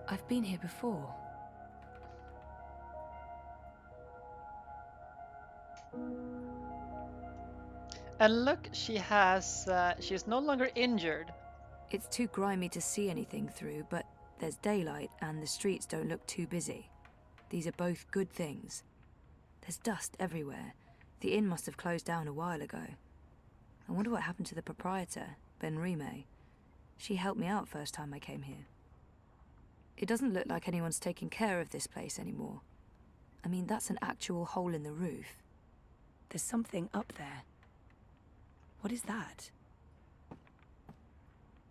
I've been here before. And look, she's no longer injured. It's too grimy to see anything through, but there's daylight and the streets don't look too busy. These are both good things. There's dust everywhere. The inn must have closed down a while ago. I wonder what happened to the proprietor, Ben Rime. She helped me out first time I came here. It doesn't look like anyone's taking care of this place anymore. I mean, that's an actual hole in the roof. There's something up there. What is that?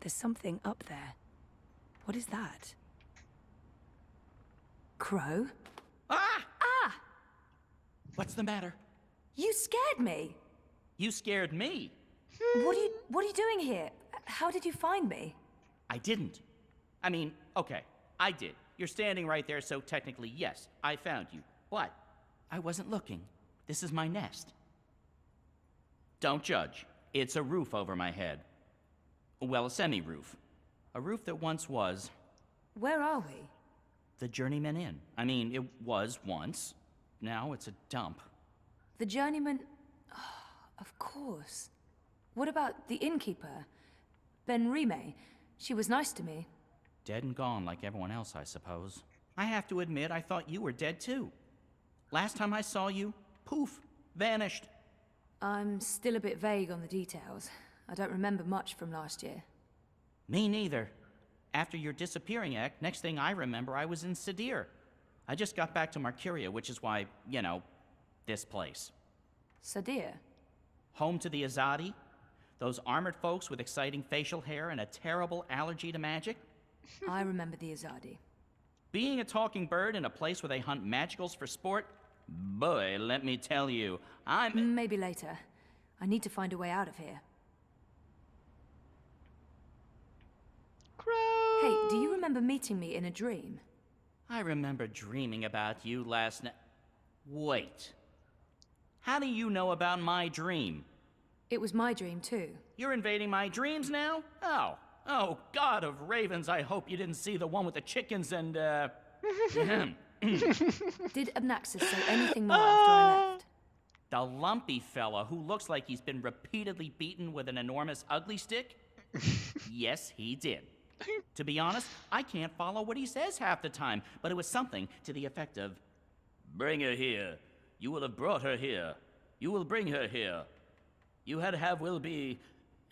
There's something up there. What is that? Crow? Ah! Ah! What's the matter? You scared me! You scared me. What are you doing here? How did you find me? I didn't. I mean, okay, I did. You're standing right there, so technically, yes, I found you. But I wasn't looking. This is my nest. Don't judge. It's a roof over my head. Well, a semi-roof. A roof that once was... Where are we? the Journeyman Inn. I mean, it was once. Now it's a dump. The Journeyman... Oh, of course. What about the innkeeper? Ben Rime? She was nice to me. Dead and gone like everyone else, I suppose. I have to admit, I thought you were dead too. Last time I saw you, poof, vanished. I'm still a bit vague on the details. I don't remember much from last year. Me neither. After your disappearing act, next thing I remember, I was in Sadir. I just got back to Marcuria, which is why, you know, this place. Sadir? Home to the Azadi, those armored folks with exciting facial hair and a terrible allergy to magic. I remember the Azadi. Being a talking bird in a place where they hunt magicals for sport, boy, let me tell you, I'm... Maybe later. I need to find a way out of here. Crow! Hey, do you remember meeting me in a dream? I remember dreaming about you last night. Wait. How do you know about my dream? It was my dream too. You're invading my dreams now? Oh, God of ravens, I hope you didn't see the one with the chickens and, Did Abnaxis say anything more after I left? the lumpy fella who looks like he's been repeatedly beaten with an enormous ugly stick? Yes, he did. To be honest, I can't follow what he says half the time, but it was something to the effect of, "Bring her here. You will have brought her here. You will bring her here. You had have will be,"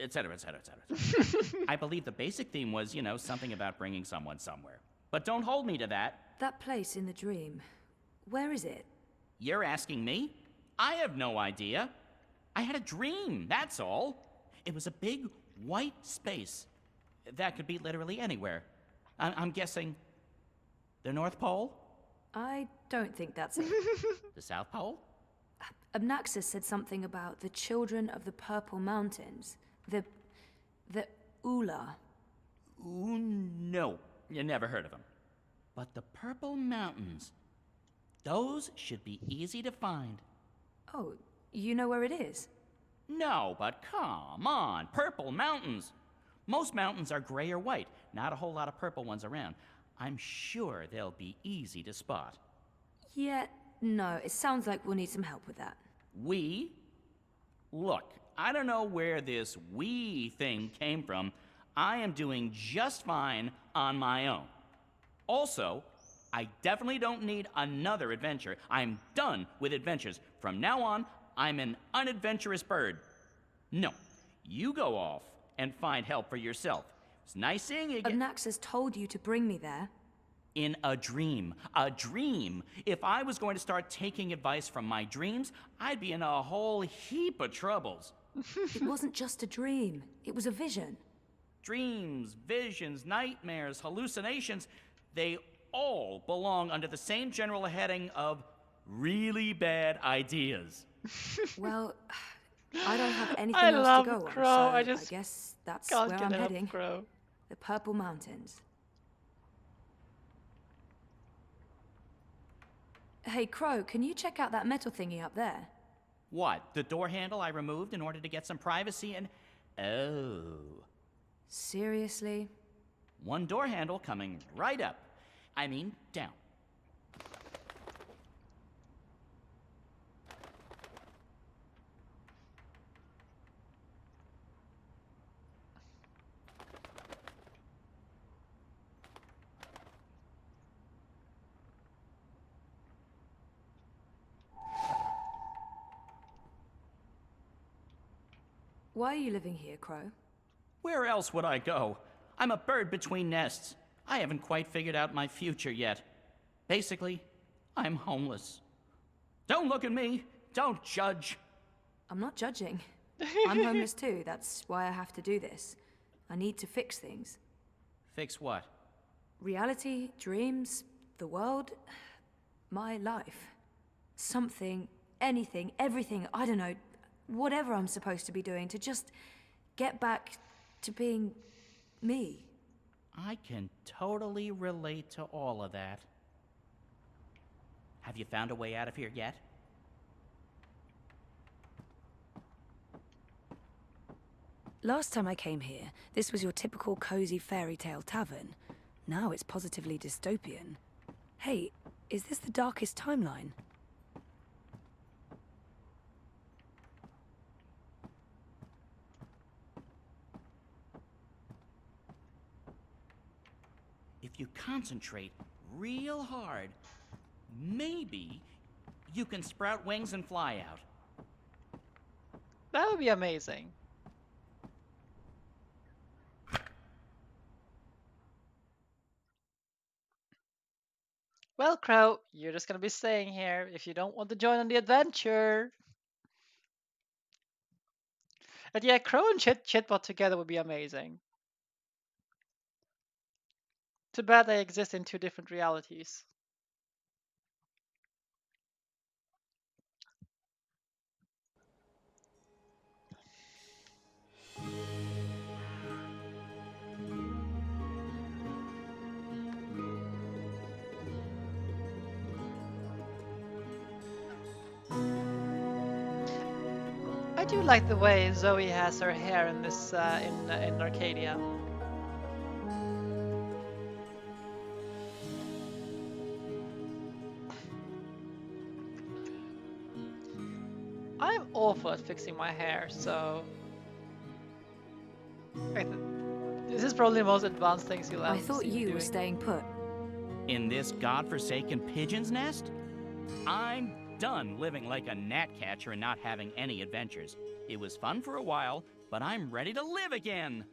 etc., etc., etc. I believe the basic theme was, you know, something about bringing someone somewhere. But don't hold me to that. That place in the dream. Where is it? You're asking me? I have no idea. I had a dream, that's all. It was a big white space. That could be literally anywhere. I'm guessing the North Pole? I don't think that's it. The South Pole? Abnaxis said something about the children of the Purple Mountains. The Ula. Ooh, no. You never heard of them. But the Purple Mountains, those should be easy to find. Oh, you know where it is? No, but come on, Purple Mountains. Most mountains are gray or white, not a whole lot of purple ones around. I'm sure they'll be easy to spot. Yeah, no, it sounds like we'll need some help with that. We? Look, I don't know where this we thing came from. I am doing just fine on my own. Also, I definitely don't need another adventure. I'm done with adventures. From now on, I'm an unadventurous bird. No, you go off and find help for yourself. It's nice seeing you again. Abnaxis told you to bring me there. In a dream. A dream. If I was going to start taking advice from my dreams, I'd be in a whole heap of troubles. It wasn't just a dream. It was a vision. Dreams, visions, nightmares, hallucinations, they all belong under the same general heading of really bad ideas. Well, I don't have anything I else love to go Crow. on, so I just guess that's can't where get I'm enough heading. Crow. The Purple Mountains. Hey, Crow, can you check out that metal thingy up there? What, the door handle I removed in order to get some privacy and... Oh. Seriously? One door handle coming right up. I mean, down. Why are you living here, Crow? Where else would I go? I'm a bird between nests. I haven't quite figured out my future yet. Basically, I'm homeless. Don't look at me. Don't judge. I'm not judging. I'm homeless too. That's why I have to do this. I need to fix things. Fix what? Reality, dreams, the world, my life. Something, anything, everything, I don't know, whatever I'm supposed to be doing to just get back to being me. I can totally relate to all of that. Have you found a way out of here yet? Last time I came here, this was your typical cozy fairy tale tavern. Now it's positively dystopian. Hey, is this the darkest timeline? If you concentrate real hard, maybe you can sprout wings and fly out. That would be amazing. Well, Crow, you're just gonna be staying here if you don't want to join on the adventure. And yeah, Crow and Chitbot together would be amazing. Too bad they exist in two different realities. I do like the way Zoe has her hair in this in Arcadia. I'm awful at fixing my hair, so this is probably the most advanced things you'll ever I thought see me you were doing. staying put. In this godforsaken pigeon's nest? I'm done living like a gnatcatcher and not having any adventures. It was fun for a while, but I'm ready to live again.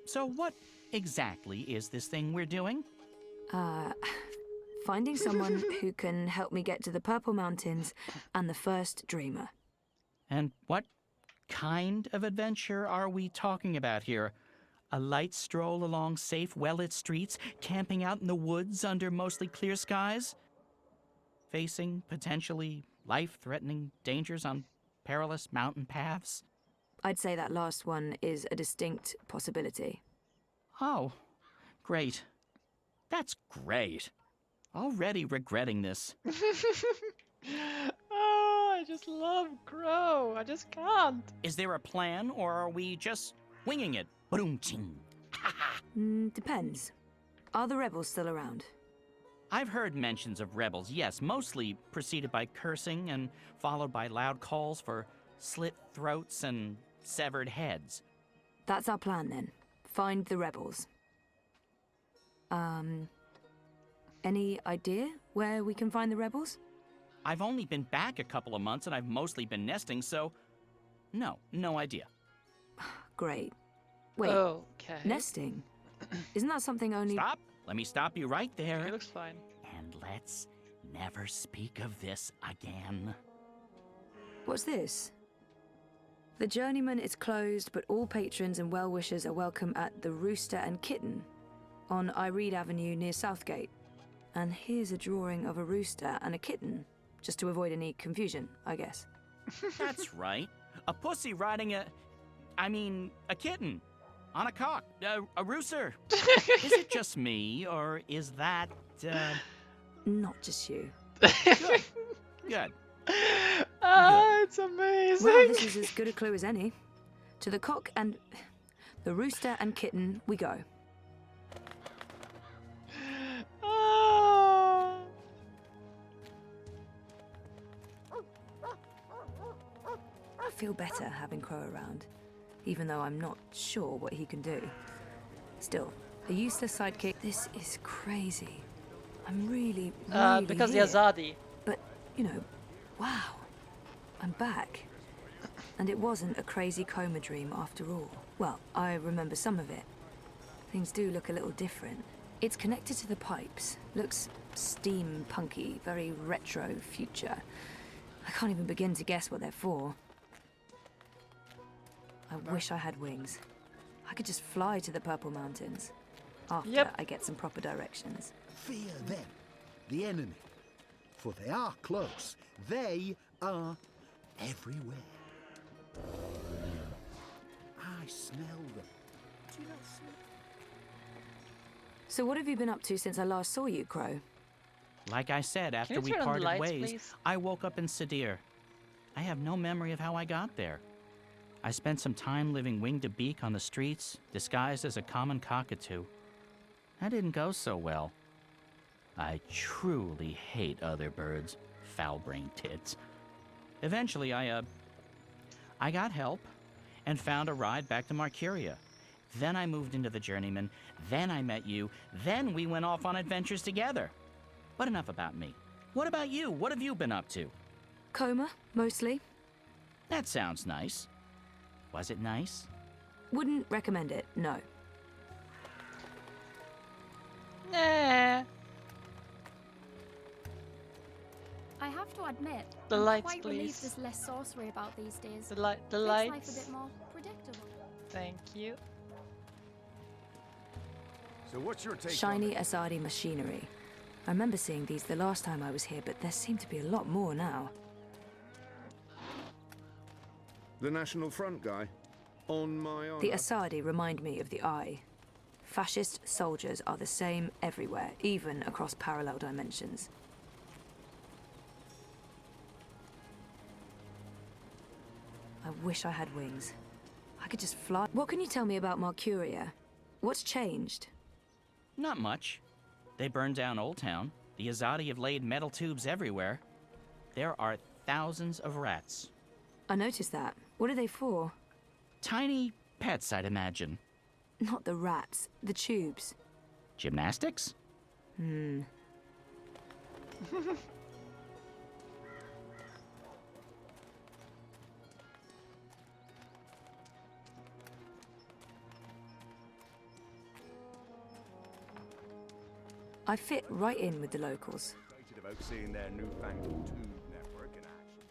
So what exactly is this thing we're doing? Finding someone who can help me get to the Purple Mountains and the first dreamer. And what kind of adventure are we talking about here? A light stroll along safe, well-lit streets, camping out in the woods under mostly clear skies? Facing potentially life-threatening dangers on perilous mountain paths? I'd say that last one is a distinct possibility. Oh, great. That's great. Already regretting this. Oh, I just love Crow. I just can't. Is there a plan, or are we just winging it? Boom, ching. Depends. Are the rebels still around? I've heard mentions of rebels, yes, mostly preceded by cursing and followed by loud calls for slit throats and severed heads. That's our plan then. Find the rebels. Any idea where we can find the rebels? I've only been back a couple of months and I've mostly been nesting, so no idea. Great. Wait, Okay. nesting? Isn't that something only... Stop! Let me stop you right there. It looks fine. And let's never speak of this again. What's this? The Journeyman is closed, but all patrons and well-wishers are welcome at the Rooster and Kitten on Iread Avenue near Southgate. And here's a drawing of a rooster and a kitten, just to avoid any confusion, I guess. That's right. A pussy riding a kitten. On a cock. A rooster. Is it just me, or is that, Not just you. Good. Ah, it's amazing. Well, this is as good a clue as any. To the cock and... the rooster and kitten we go. feel better having Crow around, even though I'm not sure what he can do. Still, a useless sidekick. This is crazy. I'm really because the here. Azadi. But, you know, wow. I'm back. And it wasn't a crazy coma dream after all. Well, I remember some of it. Things do look a little different. It's connected to the pipes. Looks steampunky, very retro future. I can't even begin to guess what they're for. I wish I had wings. I could just fly to the Purple Mountains. After I get some proper directions. Fear them, the enemy. For they are close. They are everywhere. I smell them. Do you not smell? So what have you been up to since I last saw you, Crow? Like I said, after you we turn on the parted lights, ways, please? I woke up in Sadir. I have no memory of how I got there. I spent some time living wing to beak on the streets, disguised as a common cockatoo. That didn't go so well. I truly hate other birds, foul-brained tits. Eventually, I got help and found a ride back to Marcuria. Then I moved into the Journeyman, then I met you, then we went off on adventures together. But enough about me. What about you? What have you been up to? Coma, mostly. That sounds nice. Was it nice? Wouldn't recommend it, no. Nah. I have to admit, The I'm lights, quite please. relieved there's less sorcery about these days. The Makes lights. life a bit more predictable. Thank you. So what's your take Shiny Azadi machinery. I remember seeing these the last time I was here, but there seem to be a lot more now. The National Front guy? On my honor. The Azadi remind me of the Eye. Fascist soldiers are the same everywhere, even across parallel dimensions. I wish I had wings. I could just fly. What can you tell me about Marcuria? What's changed? Not much. They burned down Old Town. The Azadi have laid metal tubes everywhere. There are thousands of rats. I noticed that. What are they for? Tiny pets, I'd imagine. Not the rats, the tubes. Gymnastics? I fit right in with the locals. Excited about seeing their newfangled tube network in action.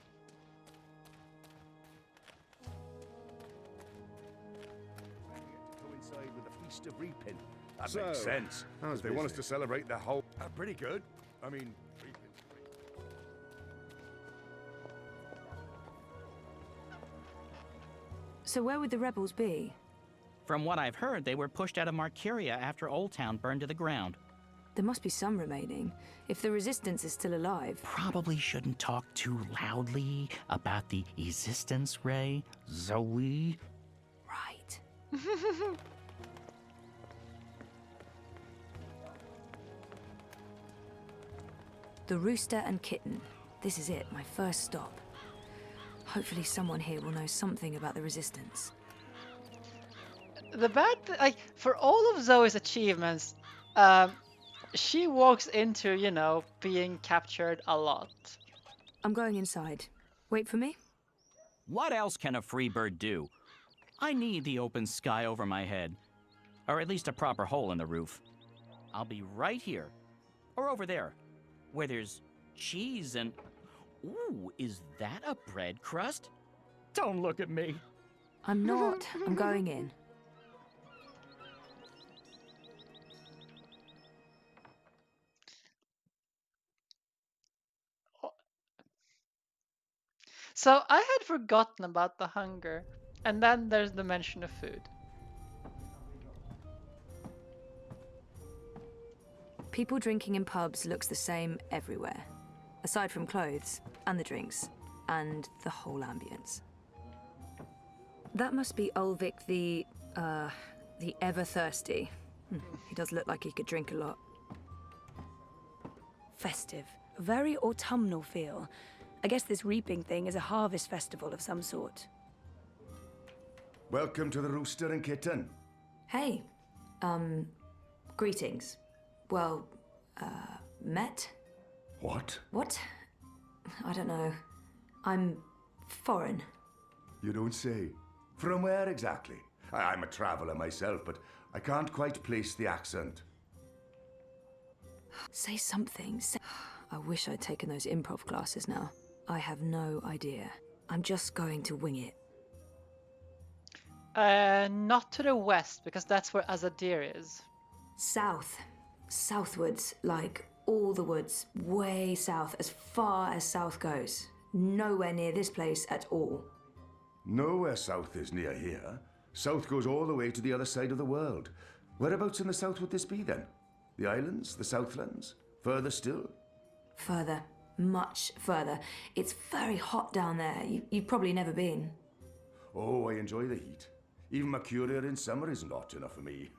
To coincide with the Feast of Reaping. That makes sense. If they want us to celebrate the whole... pretty good. I mean... So where would the rebels be? From what I've heard, they were pushed out of Marcuria after Old Town burned to the ground. There must be some remaining, if the Resistance is still alive. Probably shouldn't talk too loudly about the existence, Ray. Zoe. Right. The Rooster and Kitten. This is it, my first stop. Hopefully someone here will know something about the Resistance. The like, for all of Zoe's achievements, she walks into, you know, being captured a lot. I'm going inside. Wait for me? What else can a free bird do? I need the open sky over my head. Or at least a proper hole in the roof. I'll be right here. Or over there. Where there's cheese and... Ooh, is that a bread crust? Don't look at me. I'm not. I'm going in. So I had forgotten about the hunger, and then there's the mention of food. People drinking in pubs looks the same everywhere. Aside from clothes, and the drinks, and the whole ambience. That must be Ulvik the ever-thirsty. He does look like he could drink a lot. Festive. A very autumnal feel. I guess this reaping thing is a harvest festival of some sort. Welcome to the Rooster and Kitten. Hey, greetings. Well, met? What? What? I don't know. I'm foreign. You don't say. From where exactly? I'm a traveller myself, but I can't quite place the accent. Say something. I wish I'd taken those improv classes now. I have no idea. I'm just going to wing it. Not to the west, because that's where Azadir is. South. Southwards, like all the woods. Way south, as far as south goes. Nowhere near this place at all. Nowhere south is near here. South goes all the way to the other side of the world. Whereabouts in the south would this be then? The islands? The Southlands? Further still? Further. Much further. It's very hot down there. You've probably never been. Oh, I enjoy the heat. Even Marcuria in summer isn't hot enough for me.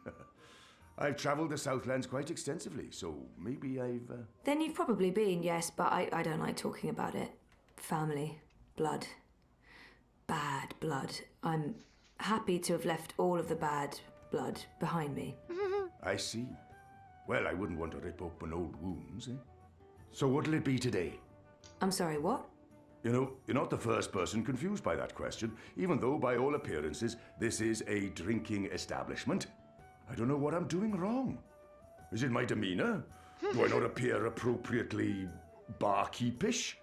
I've travelled the Southlands quite extensively, so maybe I've... Then you've probably been, yes, but I don't like talking about it. Family. Blood. Bad blood. I'm happy to have left all of the bad blood behind me. I see. Well, I wouldn't want to rip open old wounds, eh? So what'll it be today? I'm sorry, what? You know, you're not the first person confused by that question, even though, by all appearances, this is a drinking establishment. I don't know what I'm doing wrong. Is it my demeanour? Do I not appear appropriately barkeepish?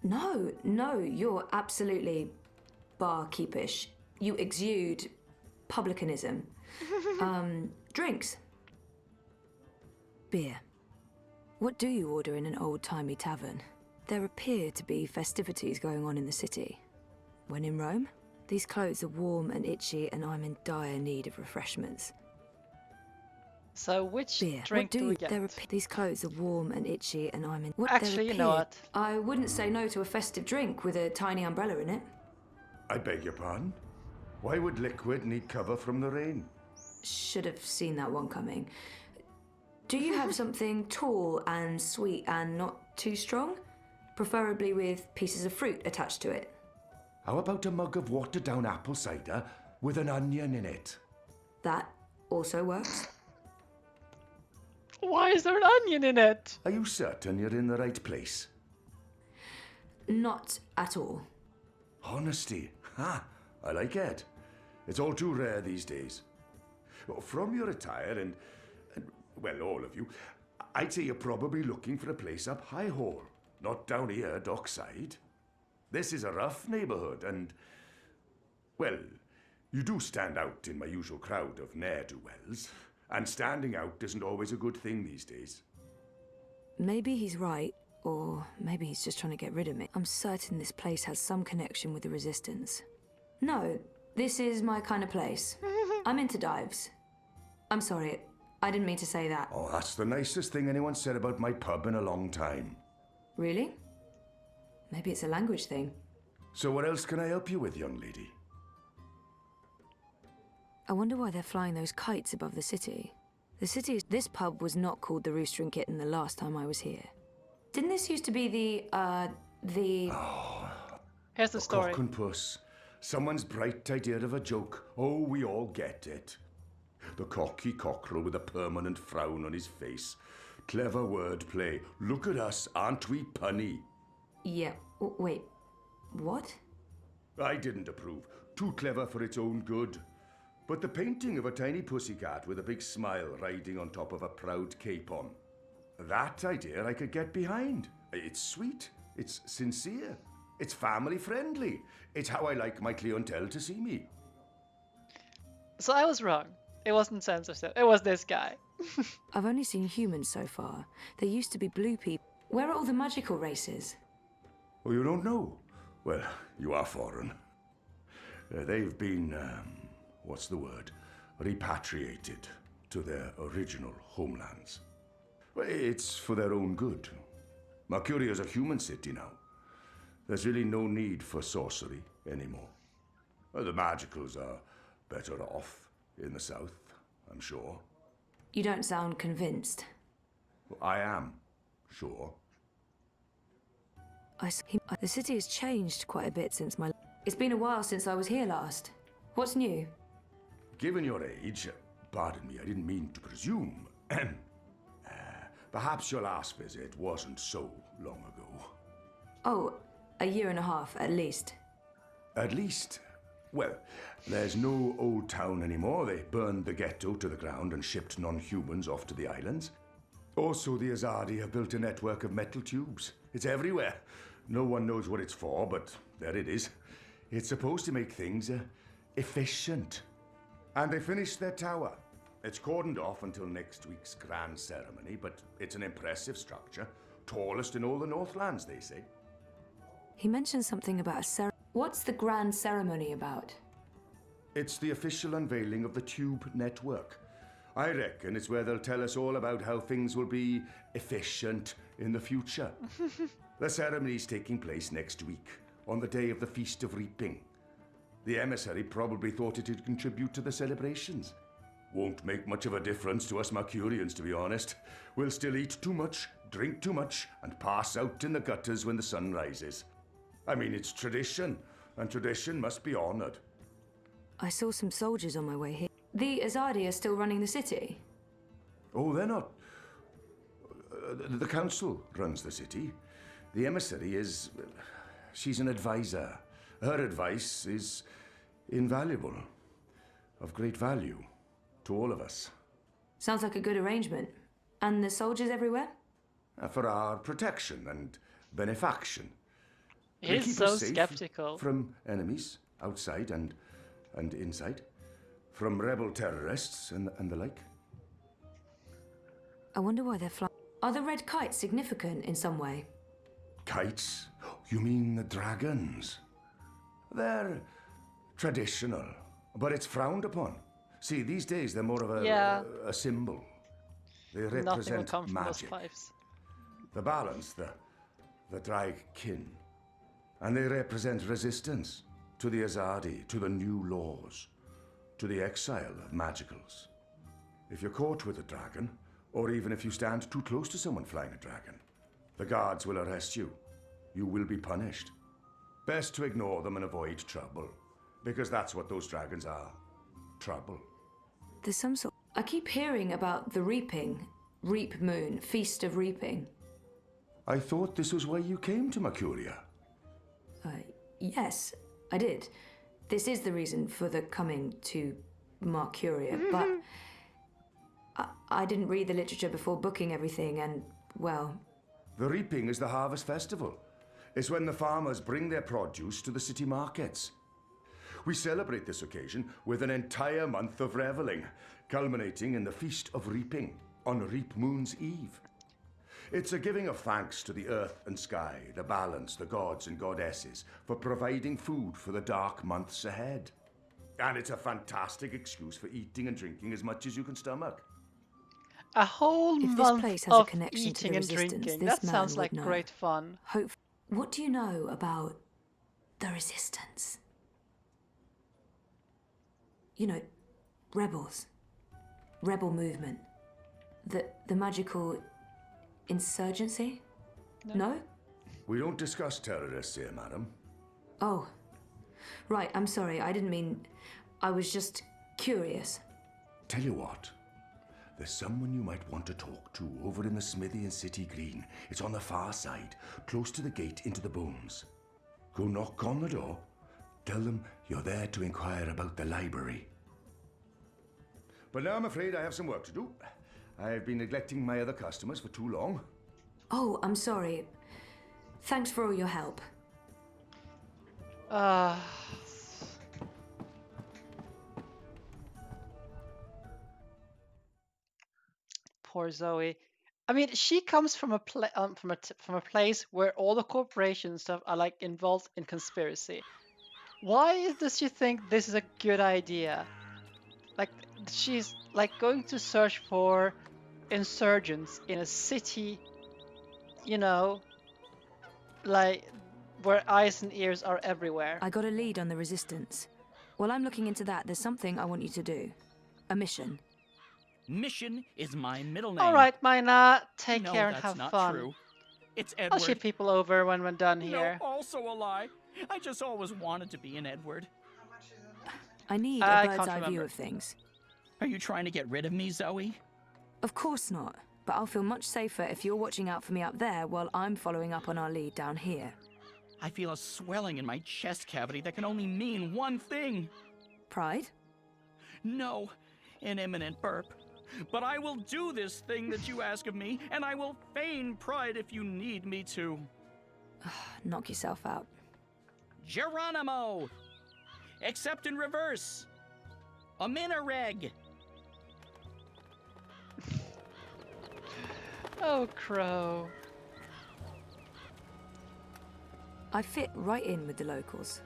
No, you're absolutely barkeepish. You exude publicanism. Drinks. Beer. What do you order in an old-timey tavern? There appear to be festivities going on in the city. When in Rome, these clothes are warm and itchy and I'm in dire need of refreshments. So which Beer. drink What do do we you... get? These clothes are warm and itchy and I'm in... Actually, you know what? I wouldn't say no to a festive drink with a tiny umbrella in it. I beg your pardon? Why would liquid need cover from the rain? Should have seen that one coming. Do you have something tall and sweet and not too strong? Preferably with pieces of fruit attached to it. How about a mug of watered-down apple cider with an onion in it? That also works. Why is there an onion in it? Are you certain you're in the right place? Not at all. Honesty. Ha! I like it. It's all too rare these days. Well, from your attire and, well, all of you, I'd say you're probably looking for a place up High Hall, not down here, dockside. This is a rough neighbourhood and, well, you do stand out in my usual crowd of ne'er-do-wells. And standing out isn't always a good thing these days. Maybe he's right, or maybe he's just trying to get rid of me. I'm certain this place has some connection with the Resistance. No, this is my kind of place. I'm into dives. I'm sorry, I didn't mean to say that. Oh, that's the nicest thing anyone said about my pub in a long time. Really? Maybe it's a language thing. So what else can I help you with, young lady? I wonder why they're flying those kites above the city. This pub was not called the Rooster and Kitten the last time I was here. Didn't this used to be the... Here's the story. Cock and puss. Someone's bright idea of a joke. Oh, we all get it. The cocky cockerel with a permanent frown on his face. Clever wordplay. Look at us, aren't we punny? Yeah, wait, what? I didn't approve. Too clever for its own good. But the painting of a tiny pussycat with a big smile riding on top of a proud capon. That idea I could get behind. It's sweet. It's sincere. It's family friendly. It's how I like my clientele to see me. So I was wrong. It wasn't censorship. It was this guy. I've only seen humans so far. There used to be blue people. Where are all the magical races? Oh, you don't know? Well, you are foreign. They've been, what's the word? Repatriated to their original homelands. Well, it's for their own good. Marcuria is a human city now. There's really no need for sorcery anymore. Well, the magicals are better off in the south, I'm sure. You don't sound convinced. I am, sure. The city has changed quite a bit since my... It's been a while since I was here last. What's new? Given your age, pardon me, I didn't mean to presume. Perhaps your last visit wasn't so long ago. Oh, a year and a half, at least. At least. Well, there's no old town anymore. They burned the ghetto to the ground and shipped non-humans off to the islands. Also, the Azadi have built a network of metal tubes. It's everywhere. No one knows what it's for, but there it is. It's supposed to make things efficient. And they finished their tower. It's cordoned off until next week's grand ceremony, but it's an impressive structure. Tallest in all the Northlands, they say. He mentioned something about a ceremony. What's the grand ceremony about? It's the official unveiling of the Tube Network. I reckon it's where they'll tell us all about how things will be efficient in the future. The ceremony's taking place next week, on the day of the Feast of Reaping. The emissary probably thought it'd contribute to the celebrations. Won't make much of a difference to us Marcurians, to be honest. We'll still eat too much, drink too much, and pass out in the gutters when the sun rises. I mean, it's tradition, and tradition must be honored. I saw some soldiers on my way here. The Azadi are still running the city? Oh, they're not. The council runs the city. The emissary is... she's an advisor. Her advice is invaluable, of great value to all of us. Sounds like a good arrangement. And the soldiers everywhere? For our protection and benefaction. They He's keep so us safe skeptical. from enemies, outside and inside. From rebel terrorists and the like. I wonder why they're flying. Are the red kites significant in some way? Kites? You mean the dragons? They're traditional, but it's frowned upon. See, these days they're more of a symbol. They Nothing will represent come from those magic. pipes. The balance, the drag kin. And they represent resistance to the Azadi, to the new laws, to the exile of magicals. If you're caught with a dragon, or even if you stand too close to someone flying a dragon, the guards will arrest you. You will be punished. Best to ignore them and avoid trouble, because that's what those dragons are. Trouble. There's some sort... I keep hearing about the reaping. Reap moon, feast of reaping. I thought this was why you came to Marcuria. Yes, I did. This is the reason for the coming to Marcuria, but I didn't read the literature before booking everything, and, well... The reaping is the harvest festival. It's when the farmers bring their produce to the city markets. We celebrate this occasion with an entire month of reveling, culminating in the Feast of Reaping on Reap Moon's Eve. It's a giving of thanks to the earth and sky, the balance, the gods and goddesses, for providing food for the dark months ahead. And it's a fantastic excuse for eating and drinking as much as you can stomach. A whole If this month place has a of connection to eating the and resistance, drinking. this That man sounds would like know. great fun. What do you know about the resistance? You know, rebels. Rebel movement. The magical insurgency? No? We don't discuss terrorists here, madam. Oh. Right, I'm sorry. I didn't mean... I was just curious. Tell you what, there's someone you might want to talk to over in the smithy in City Green. It's on the far side, close to the gate into the booms. Go knock on the door. Tell them you're there to inquire about the library. But now I'm afraid I have some work to do. I've been neglecting my other customers for too long. Oh, I'm sorry. Thanks for all your help. Poor Zoe. I mean, she comes from a from a place where all the corporations stuff are like involved in conspiracy. Why does she think this is a good idea? Like, she's like going to search for insurgents in a city, you know, like where eyes and ears are everywhere. I got a lead on the resistance. While I'm looking into that, there's something I want you to do. A mission. Mission is my middle name. All right, Mina, take No, care and that's have not fun. true. It's I'll Edward. ship people over when we're done here. No, also a lie. I just always wanted to be an Edward. I need I a can't bird's eye view remember. of things. Are you trying to get rid of me, Zoe? Of course not, but I'll feel much safer if you're watching out for me up there while I'm following up on our lead down here. I feel a swelling in my chest cavity that can only mean one thing. Pride? No, an imminent burp. But I will do this thing that you ask of me, and I will feign pride if you need me to. Knock yourself out. Geronimo! Except in reverse. A minareg. Oh, Crow. I fit right in with the locals.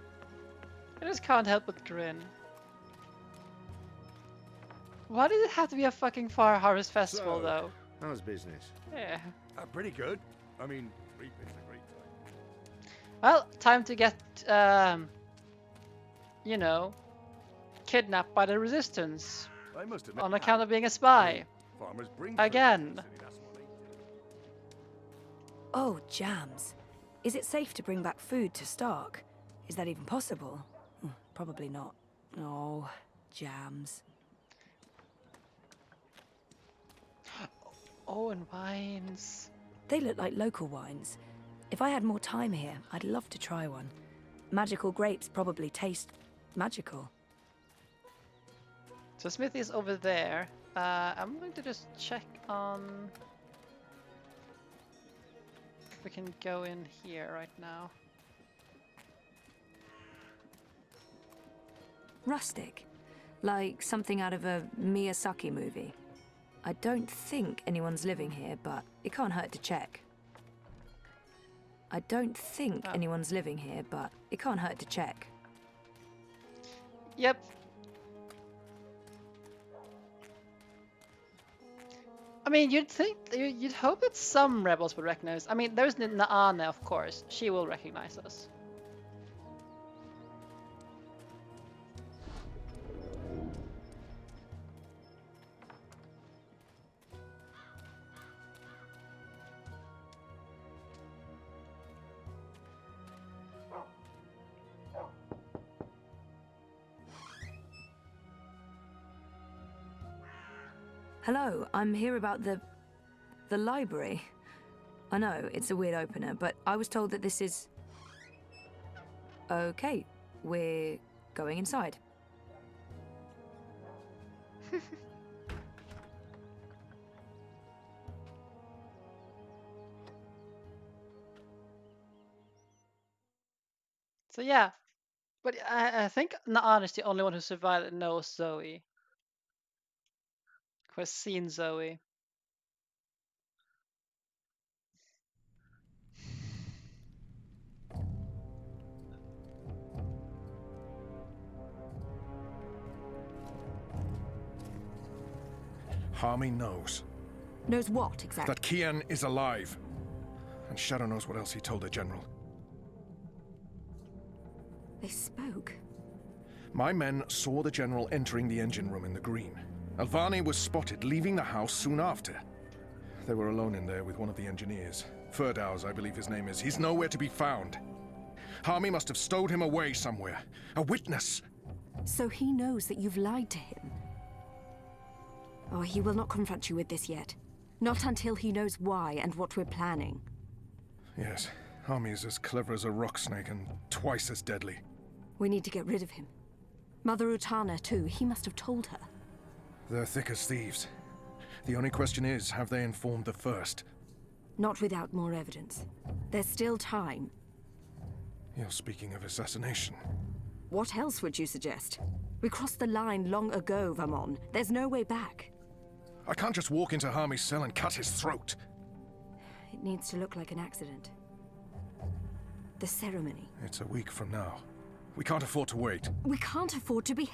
I just can't help but grin. Why did it have to be a fucking Fire Harvest Festival, So, though? How's business? Yeah. Pretty good. I mean, reaping's a great time. Well, time to get, you know, kidnapped by the Resistance I must admit, on account of being a spy. farmers bring food to Again. the city, that's what they do. Oh, jams. Is it safe to bring back food to Stark? Is that even possible? Probably not. Oh, jams. Oh, and wines. They look like local wines. If I had more time here, I'd love to try one. Magical grapes probably taste magical. So Smithy is over there. I'm going to just check on if we can go in here right now. Rustic. Like something out of a Miyazaki movie. I don't think anyone's living here, but it can't hurt to check. I don't think Oh. anyone's living here, but it can't hurt to check. Yep. I mean, you'd hope that some rebels would recognize. I mean, there's Naana, of course. She will recognize us. Hello, I'm here about the library. I know, it's a weird opener, but I was told that this is... Okay, we're going inside. So yeah, but I think Naana is the only one who survived and knows Zoe. Who has seen Zoe. Harmy knows Knows what, exactly? that Kian is alive. And Shadow knows what else he told the General. They spoke. My men saw the General entering the engine room in the green. Alvani was spotted leaving the house soon after. They were alone in there with one of the engineers. Ferdows, I believe his name is. He's nowhere to be found. Harmy must have stowed him away somewhere. A witness! So he knows that you've lied to him? Oh, he will not confront you with this yet. Not until he knows why and what we're planning. Yes, Harmy is as clever as a rock snake and twice as deadly. We need to get rid of him. Mother Utana, too. He must have told her. They're thick as thieves. The only question is, have they informed the first? Not without more evidence. There's still time. You're speaking of assassination. What else would you suggest? We crossed the line long ago, Vamon. There's no way back. I can't just walk into Harmy's cell and cut his throat. It needs to look like an accident. The ceremony. It's a week from now. We can't afford to wait. We can't afford to be